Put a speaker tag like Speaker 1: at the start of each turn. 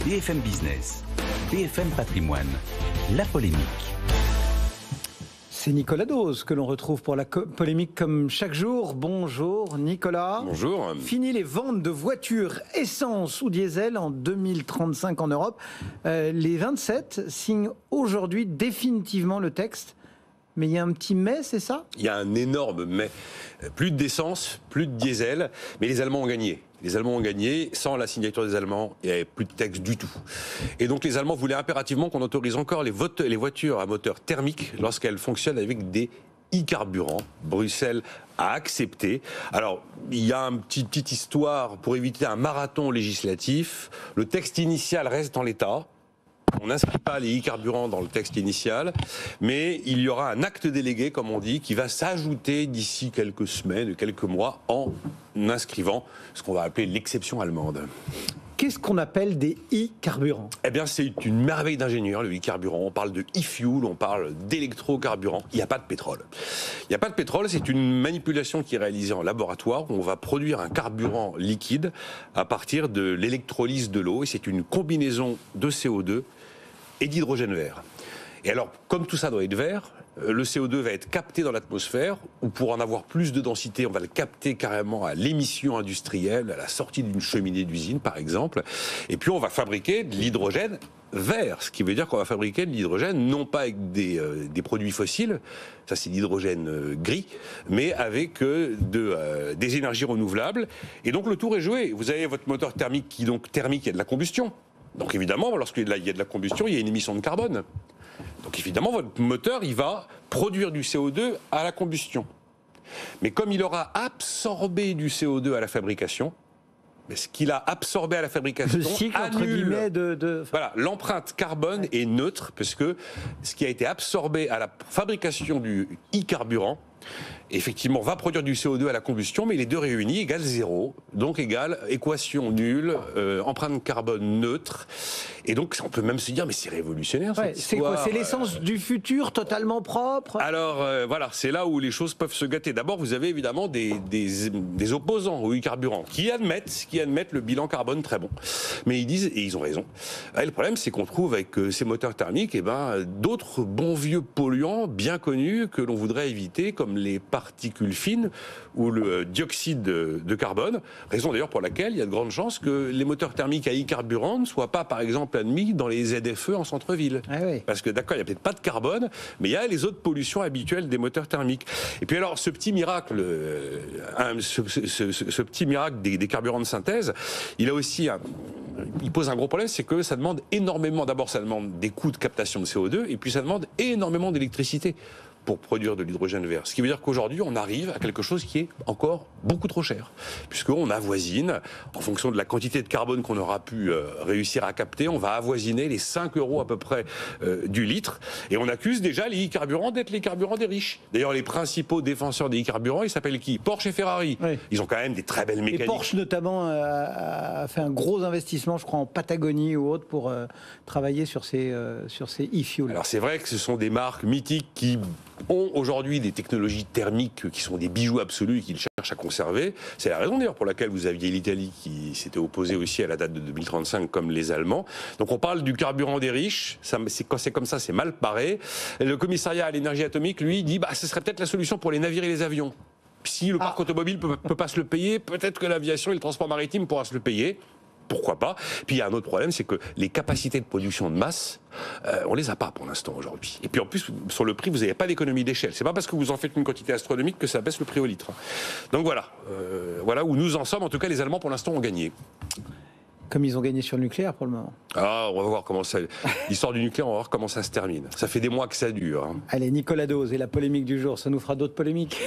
Speaker 1: BFM Business, BFM Patrimoine, la polémique.
Speaker 2: C'est Nicolas Dose que l'on retrouve pour la polémique comme chaque jour. Bonjour Nicolas.
Speaker 3: Bonjour.
Speaker 2: Fini les ventes de voitures essence ou diesel en 2035 en Europe. Les 27 signent aujourd'hui définitivement le texte. Mais il y a un petit mais, c'est ça ?
Speaker 3: Il y a un énorme mais. Plus d'essence, plus de diesel, mais les Allemands ont gagné. Les Allemands ont gagné, sans la signature des Allemands, il n'y avait plus de texte du tout. Et donc les Allemands voulaient impérativement qu'on autorise encore les voitures à moteur thermique lorsqu'elles fonctionnent avec des e-carburants. Bruxelles a accepté. Alors, il y a une petite histoire pour éviter un marathon législatif. Le texte initial reste en l'état. On n'inscrit pas les e-carburants dans le texte initial, mais il y aura un acte délégué, comme on dit, qui va s'ajouter d'ici quelques semaines, quelques mois, en inscrivant ce qu'on va appeler l'exception allemande.
Speaker 2: Qu'est-ce qu'on appelle des e-carburants ?
Speaker 3: Eh bien, c'est une merveille d'ingénieur, le e-carburant. On parle de e-fuel, on parle d'électrocarburant. Il n'y a pas de pétrole. Il n'y a pas de pétrole, c'est une manipulation qui est réalisée en laboratoire où on va produire un carburant liquide à partir de l'électrolyse de l'eau. Et c'est une combinaison de CO2 et d'hydrogène vert. Et alors, comme tout ça doit être vert, le CO2 va être capté dans l'atmosphère, ou pour en avoir plus de densité, on va le capter carrément à l'émission industrielle, à la sortie d'une cheminée d'usine, par exemple. Et puis, on va fabriquer de l'hydrogène vert, ce qui veut dire qu'on va fabriquer de l'hydrogène non pas avec des produits fossiles, ça c'est l'hydrogène gris, mais avec des énergies renouvelables. Et donc, le tour est joué. Vous avez votre moteur thermique qui, donc, thermique, il y a de la combustion. Donc, évidemment, lorsqu'il y a de la combustion, il y a une émission de carbone. Donc évidemment, votre moteur, il va produire du CO2 à la combustion. Mais comme il aura absorbé du CO2 à la fabrication, ce qu'il a absorbé à la fabrication
Speaker 2: le cycle, entre guillemets,
Speaker 3: Voilà, l'empreinte carbone est neutre, parce que ce qui a été absorbé à la fabrication du e-carburant, effectivement, va produire du CO2 à la combustion, mais les deux réunis égale 0, donc égale équation nulle, empreinte carbone neutre. Et donc, on peut même se dire, mais c'est révolutionnaire.
Speaker 2: C'est quoi ? C'est l'essence du futur, totalement propre ?
Speaker 3: Alors, voilà, c'est là où les choses peuvent se gâter. D'abord, vous avez évidemment des opposants au e-carburant qui admettent le bilan carbone très bon. Mais ils disent, et ils ont raison, le problème, c'est qu'on trouve avec ces moteurs thermiques d'autres bons vieux polluants bien connus que l'on voudrait éviter, comme les particules fines ou le dioxyde de carbone. Raison d'ailleurs pour laquelle il y a de grandes chances que les moteurs thermiques à e-carburant ne soient pas, par exemple, admis dans les ZFE en centre-ville.
Speaker 2: Ah oui.
Speaker 3: Parce que d'accord, il n'y a peut-être pas de carbone, mais il y a les autres pollutions habituelles des moteurs thermiques. Et puis alors, ce petit miracle, ce petit miracle des carburants de synthèse, il pose un gros problème, c'est que ça demande énormément, d'abord ça demande des coûts de captation de CO2, et puis ça demande énormément d'électricité pour produire de l'hydrogène vert. Ce qui veut dire qu'aujourd'hui, on arrive à quelque chose qui est encore beaucoup trop cher. Puisqu'on avoisine, en fonction de la quantité de carbone qu'on aura pu réussir à capter, on va avoisiner les 5 € à peu près du litre. Et on accuse déjà les e-carburants d'être les carburants des riches. D'ailleurs, les principaux défenseurs des e-carburants, ils s'appellent qui ? Porsche et Ferrari. Oui. Ils ont quand même des très belles mécaniques.
Speaker 2: Et Porsche, notamment, a fait un gros investissement, je crois, en Patagonie ou autre, pour travailler sur ces e-fuels.
Speaker 3: Alors, c'est vrai que ce sont des marques mythiques qui ont aujourd'hui des technologies thermiques qui sont des bijoux absolus et qu'ils cherchent à conserver. C'est la raison d'ailleurs pour laquelle vous aviez l'Italie qui s'était opposée aussi à la date de 2035 comme les Allemands. Donc on parle du carburant des riches, quand c'est comme ça c'est mal paré. Et le commissariat à l'énergie atomique lui dit ce serait peut-être la solution pour les navires et les avions. Si le parc automobile peut pas se le payer, peut-être que l'aviation et le transport maritime pourra se le payer. Pourquoi pas ? Puis il y a un autre problème, c'est que les capacités de production de masse, on les a pas pour l'instant aujourd'hui. Et puis en plus, sur le prix, vous n'avez pas d'économie d'échelle. C'est pas parce que vous en faites une quantité astronomique que ça baisse le prix au litre. Donc voilà où nous en sommes. En tout cas, les Allemands pour l'instant ont gagné.
Speaker 2: Comme ils ont gagné sur le nucléaire pour le moment.
Speaker 3: Ah, on va voir comment ça. L'histoire du nucléaire, on va voir comment ça se termine. Ça fait des mois que ça dure.
Speaker 2: Allez, Nicolas Dose et la polémique du jour, ça nous fera d'autres polémiques.